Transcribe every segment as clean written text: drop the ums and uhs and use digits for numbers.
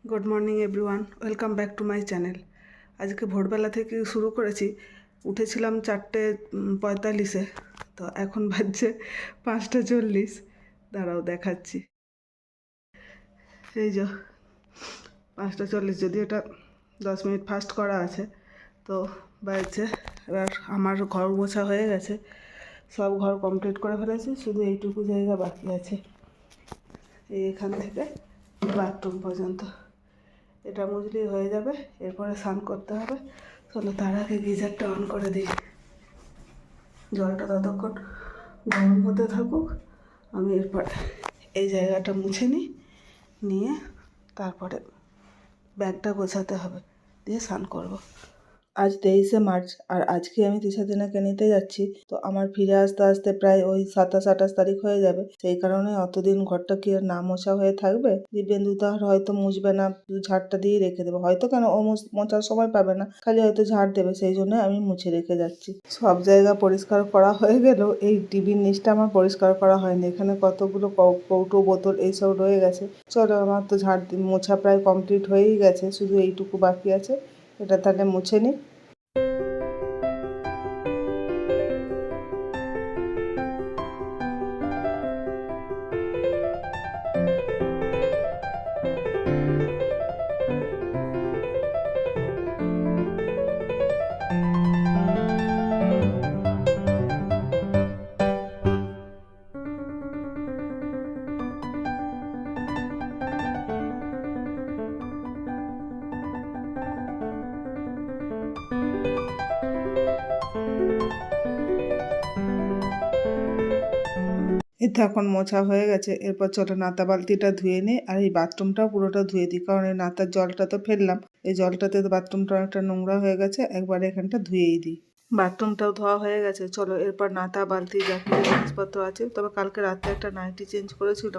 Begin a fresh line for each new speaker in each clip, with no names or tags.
Good morning everyone, welcome back to my channel. আজকে ভোরবেলা থেকে শুরু করেছি। উঠেছিলাম 4:45-এ, তো এখন বাজছে 5:40। দাঁড়াও দেখাচ্ছি। এই যে 5:40, যদি এটা 10 মিনিট ফাস্ট করা আছে তো বাজছে। এবার আমার ঘর মোছা হয়ে গেছে, সব ঘর কমপ্লিট করে ফেলেছি, শুধু এইটুকু জায়গা বাকি আছে, এখান থেকে বাথরুম পর্যন্ত। এটা মুছলেই হয়ে যাবে, এরপরে স্নান করতে হবে। চলো তার আগে গিজারটা অন করে দিই, জলটা ততক্ষণ গরম হতে থাকুক। আমি এরপর এই জায়গাটা মুছে নিয়ে তারপরে ব্যাগটা গোছাতে হবে, দিয়ে স্নান করব। আজ 23শে মার্চ, আর আজকে আমি তৃষাদিনাকে নিতে যাচ্ছি। তো আমার ফিরে আসতে আসতে প্রায় ওই 27-28 তারিখ হয়ে যাবে। সেই কারণে অতদিন ঘরটা কি আর না মোছা হয়ে থাকবে? দিব্যেন্দু তো আর হয়তো মুছবে না, শুধু ঝাড়টা দিয়ে রেখে দেবো। হয়তো কেন, ও মোছার সময় পাবে না, খালি হয়তো ঝাড় দেবে, সেই জন্য আমি মুছে রেখে যাচ্ছি। সব জায়গা পরিষ্কার করা হয়ে গেলেও এই টিভির নিচটা আমার পরিষ্কার করা হয়নি। এখানে কতগুলো কৌটো বোতল এইসব রয়ে গেছে। চলো, আমার তো মোছা প্রায় কমপ্লিট হয়েই গেছে, শুধু এইটুকু বাকি আছে। এটা তাহলে মুছে নিই। এই তো এখন মোছা হয়ে গেছে। এরপর চলো নাতা বালতিটা ধুয়ে নিই, আর এই বাথরুমটাও পুরোটা ধুয়ে দিই, কারণ এই নাতার জলটা তো ফেললাম, এই জলটাতে তো বাথরুমটা অনেকটা নোংরা হয়ে গেছে। একবার এখানটা ধুয়েই দিই। বাথরুমটাও ধোয়া হয়ে গেছে। চলো এরপর নাতা বালতি যা কিছু জিনিসপত্র আছে, তবে কালকে রাতে একটা নাইটি চেঞ্জ করেছিল,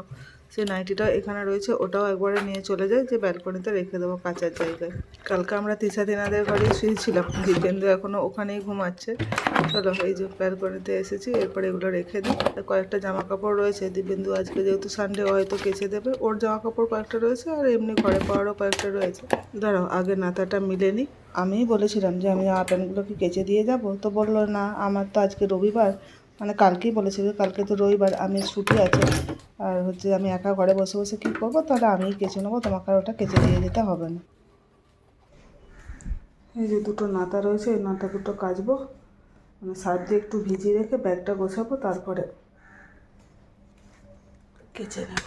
সেই নাইটিটাও এখানে রয়েছে, ওটাও একবারে নিয়ে চলে যায়, যে ব্যালকনিতে রেখে দেবো কাঁচার জায়গায়। কালকে আমরা তৃষাদিনাদের ঘরেই শুয়েছিলাম, দিব্যেন্দু এখনও ওখানেই ঘুমাচ্ছে। চলো এই যে ব্যালকনিতে এসেছি, এরপর এগুলো রেখে দিই। কয়েকটা জামা কাপড় রয়েছে, দিব্যেন্দু আজকে যেহেতু সানডে হয়তো কেচে দেবে, ওর জামা কাপড় কয়েকটা রয়েছে, আর এমনি ঘরে পাওয়ারও কয়েকটা রয়েছে। দাঁড়াও আগে নাতাটা মিলে নিই। আমিই বলেছিলাম যে আমি জামা প্যান্টগুলোকে কেচে দিয়ে যাব, তো বললো না, আমার তো আজকে রবিবার, মানে কালকেই বলেছিল, কালকে তো রবিবার, আমি ছুটি আছে, আর আমি একা ঘরে বসে বসে কী করবো, তাহলে আমিই কেচে নেবো, তোমাকে আর ওটা কেচে দিয়ে যেতে হবে না। এই যে দুটো নাতা রয়েছে, এই নাতা দুটো কাচবো, মানে সার্ফ দিয়ে একটু ভিজিয়ে রেখে ব্যাগটা গোছাবো, তারপরে কেচে নেব।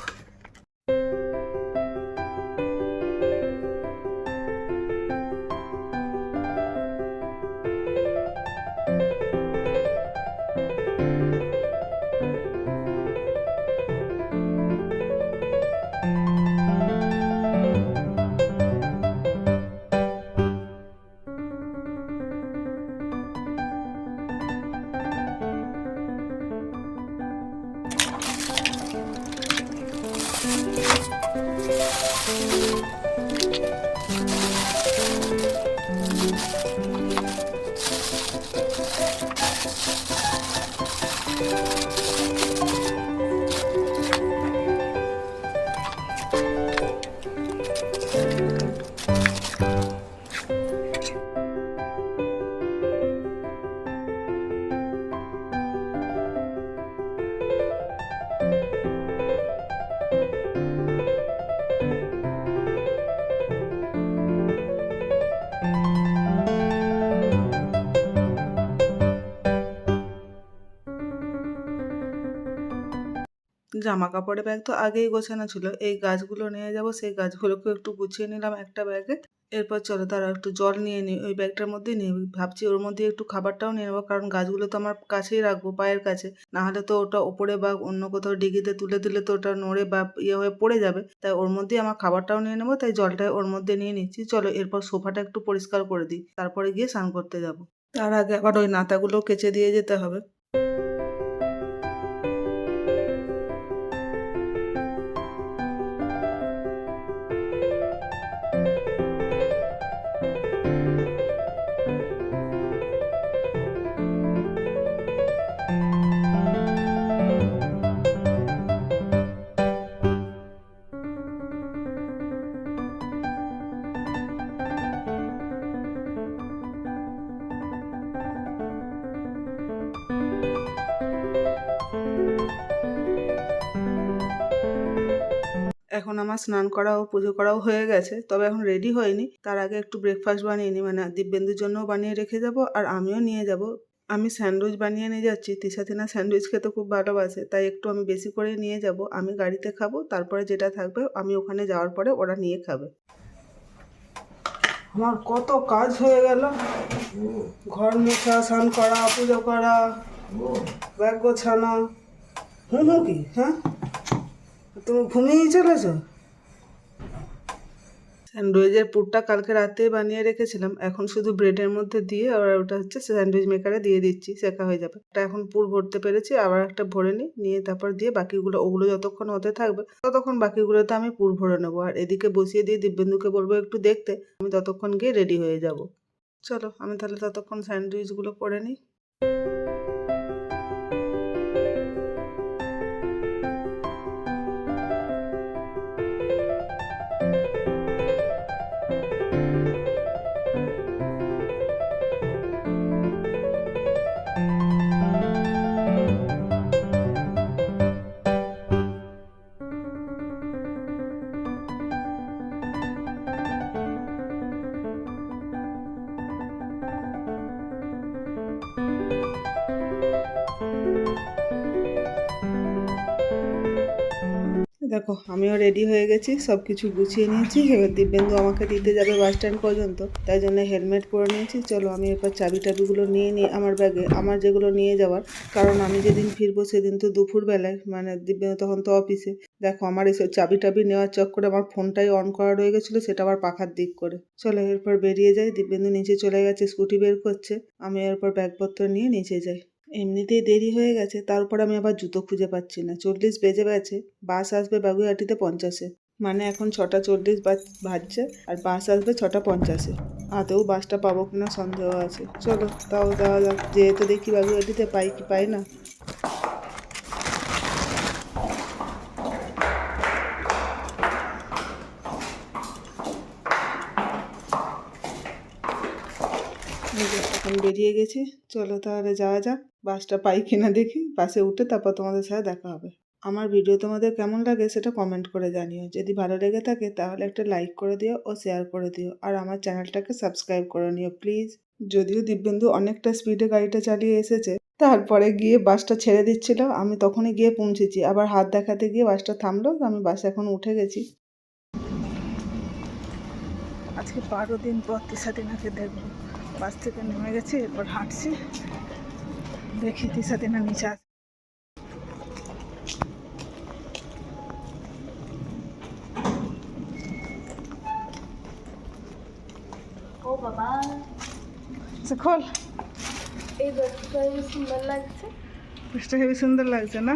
জামা কাপড়ের ব্যাগ তো আগেই গোছানো ছিল, এই গাছগুলো নিয়ে যাব, সেই গাছগুলোকে একটু গুছিয়ে নিলাম একটা ব্যাগে। এরপর চলো তারা একটু জল নিয়ে নিই, ওই ব্যাগটার মধ্যে নিয়ে ভাবছি ওর মধ্যে একটু খাবারটাও নিয়ে নেবো, কারণ গাছগুলো তো আমার কাছেই রাখবো, পায়ের কাছে, না হলে তো ওটা ওপরে বা অন্য কোথাও ডিগিতে তুলে দিলে তো ওটা নড়ে বা ইয়ে হয়ে পড়ে যাবে, তাই ওর মধ্যেই আমার খাবারটাও নিয়ে নেবো, তাই জলটা ওর মধ্যে নিয়ে নিচ্ছি। চলো এরপর সোফাটা একটু পরিষ্কার করে দিই, তারপরে গিয়ে স্নান করতে যাবো। তার আগে আবার ওই নাতাগুলো কেচে দিয়ে যেতে হবে। এখন আমার স্নান করা ও পুজো করাও হয়ে গেছে, তবে এখন রেডি হয়নি। তার আগে একটু ব্রেকফাস্ট বানিয়ে নিই, মানে দিব্যেন্দুর জন্যও বানিয়ে রেখে যাব আর আমিও নিয়ে যাব। আমি স্যান্ডউইচ বানিয়ে নিয়ে যাচ্ছি। তিশাতিনা স্যান্ডউইচ খেতে খুব ভালোবাসে, তাই একটু আমি বেশি করে নিয়ে যাব। আমি গাড়িতে খাবো, তারপরে যেটা থাকবে আমি ওখানে যাওয়ার পরে ওরা নিয়ে খাবে। আমার কত কাজ হয়ে গেল, ঘর মোছা, স্নান করা, পুজো করা, ব্যাগ গোছানো। কি হ্যাঁ, তুমি ঘুমিয়েই চলেছ? স্যান্ডউইচের পুরটা কালকে রাতে বানিয়ে রেখেছিলাম, এখন শুধু ব্রেডের মধ্যে দিয়ে আর ওটা হচ্ছে স্যান্ডউইচ মেকারে দিয়ে দিচ্ছি, শেখা হয়ে যাবে। এটা এখন পুর ভরতে পেরেছি, আবার একটা ভরে নিয়ে তারপর দিয়ে বাকিগুলো, ওগুলো যতক্ষণ হতে থাকবে ততক্ষণ বাকিগুলোতে আমি পুর ভরে নেবো। আর এদিকে বসিয়ে দিয়ে দিব্যেন্দুকে বলবো একটু দেখতে, আমি ততক্ষণ গিয়ে রেডি হয়ে যাব। চলো আমি তাহলে ততক্ষণ স্যান্ডউইচগুলো করে নিই। দেখো আমিও রেডি হয়ে গেছি, সব কিছু গুছিয়ে নিয়েছি। এবার দিব্যেন্দু আমাকে দিতে যাবে বাস স্ট্যান্ড পর্যন্ত, তাই জন্য হেলমেট পরে নিয়েছি। চলো আমি এরপর চাবিগুলো নিয়ে নিই আমার ব্যাগে, আমার যেগুলো নিয়ে যাওয়ার, কারণ আমি যেদিন ফিরবো সেদিন তো দুপুরবেলায়, মানে দিব্যেন্দু তখন তো অফিসে। দেখো আমার এইসব চাবি নেওয়ার চক্করে আমার ফোনটাই অন করা রয়ে গেছিলো, সেটা আবার পাখার দিক করে। চলো এরপর বেরিয়ে যাই। দিব্যেন্দু নিচে চলে গেছে, স্কুটি বের করছে। আমি এরপর ব্যাগপত্র নিয়ে নিচে যাই। এমনিতেই দেরি হয়ে গেছে, তারপর আমি আবার জুতো খুঁজে পাচ্ছি না। 40 বেজে গেছে, বাস আসবে বাগুইআটিতে 50-এ, মানে এখন 6:40 বাজছে আর বাস আসবে 6:50-এ। আদৌ বাসটা পাবো কিনা সন্দেহ আছে। চলো তাও যাওয়া যাক, যেহেতু দেখি বাগুইআটিতে পাই কি পাই না। এখন বেরিয়ে গেছি, চলো তাহলে যাওয়া যাক। বাসটা পাই কিনা দেখি, বাসে উঠে তারপর তোমাদের সাথে দেখা হবে। আমার ভিডিও তোমাদের কেমন লাগে সেটা কমেন্ট করে জানিও। যদি ভালো লেগে থাকে তাহলে একটা লাইক করে দিও ও শেয়ার করে দিও, আর আমার চ্যানেলটাকে সাবস্ক্রাইব করে নিও প্লিজ। যদিও দিব্যেন্দু অনেকটা স্পিডে গাড়িটা চালিয়ে এসেছে, তারপরে গিয়ে বাসটা ছেড়ে দিচ্ছিল, আমি তখনই গিয়ে পৌঁছেছি। আবার হাত দেখাতে গিয়ে বাসটা থামলো, আমি বাসে এখন উঠে গেছি। আজকে 12 দিন পর তিশাতিনাকে দেখবো। বাস থেকে নেমে গেছি, এরপর হাঁটছি, দেখি তিশাতিনা নিচে আসে।
ও বাবা,
খোল।
এই ড্রেসটা হেবি সুন্দর লাগছে।
ড্রেসটা হেবি সুন্দর লাগছে না?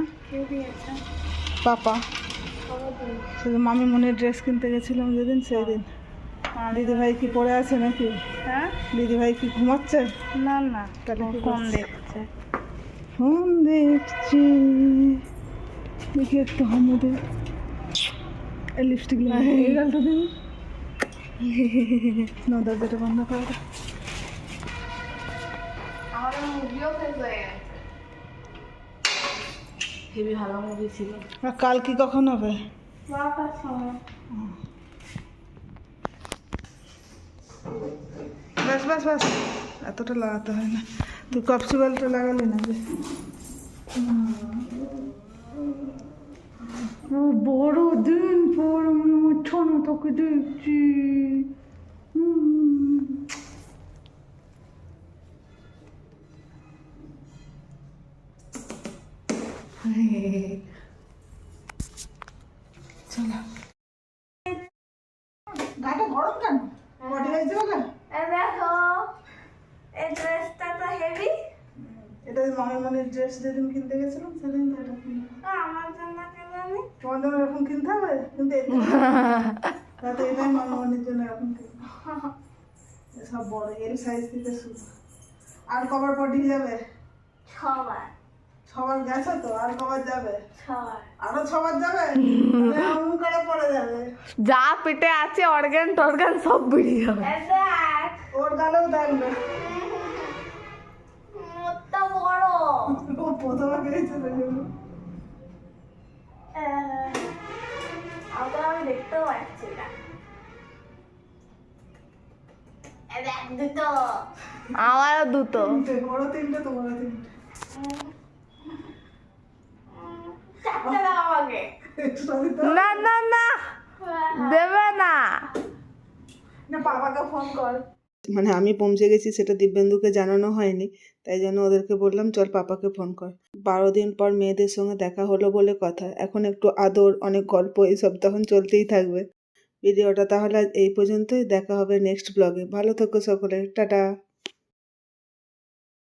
পাপা শুধু মামি মনের ড্রেস কিনতে গেছিলাম যেদিন, সেই দিন। দিদিভাই কি পরে আছে নাকি?
হ্যাঁ,
দিদিভাই কি ঘুমাচ্ছে?
না না,
তাহলে কি
ফোন
করছে?
দেখছে।
ফোন দেখছি। দেখি একটু হামুদে লিপস্টিক লাগিয়ে এই গালটা দিন। না দরজাটা বন্ধ করে দাও।
আমাদের মুভিও শেষ হয়ে গেছে। হেবি ভালো মুভি ছিল।
আর কাল কি কখন হবে?
বারোটার সময়।
বাস বাস বাস, এতটা লাগাতে হয় না। তুই কপসিবলটা লাগালি না যে? বড় দিন পর আমি আমার ছানাটাকে দেখছি। চলো, গাটা গরম কেন? বডি হয়েছে বলে?
দেখো, এই ড্রেসটা তো হেভি।
এটা মামির মনের ড্রেস যেদিন কিনতে গেছিলাম সেদিন তো এটা কিনলাম।
আমার জন্য কেন আমি?
তোমার জন্য এরকম কিনতে হবে, কিন্তু তাতে এটাই মামির মনের জন্য এরকম কিনতে সব বড় এল সাইজ থেকে শুরু। আর কবার বডি যাবে?
6 বার।
6 বার গেছে তো, আর কবার যাবে?
6 বার।
আরো 6 বার যাবে? এমন করে পড়ে যাবে।
যা পেটে আছে অর্গান টর্গান সব বেরিয়ে যাবে। দেখ,
ওর গালেও দেখবে।
মোটা বড়।
ও প্রথমে গেছে
আমি দেখতেও পাচ্ছি না। দুটো আমারও দুটো।
বড় তিনটে, তোমারও তিনটে।
চারটে দাও আমাকে।
Extra দিতে হবে?
না না না দেবে না।
না, পাপাকে ফোন কর। মানে আমি পৌঁছে গেছি সেটা দিব্যেন্দুকে জানানো হয়নি, তাই জন্য ওদেরকে বললাম চল পাপাকে ফোন কর। 12 দিন পর মেয়েদের সঙ্গে দেখা হলো বলে কথা, এখন একটু আদর, অনেক গল্প এইসব তখন চলতেই থাকবে। ভিডিওটা তাহলে আজ এই পর্যন্তই, দেখা হবে নেক্সট ব্লগে। ভালো থেকো সকলে, টাটা।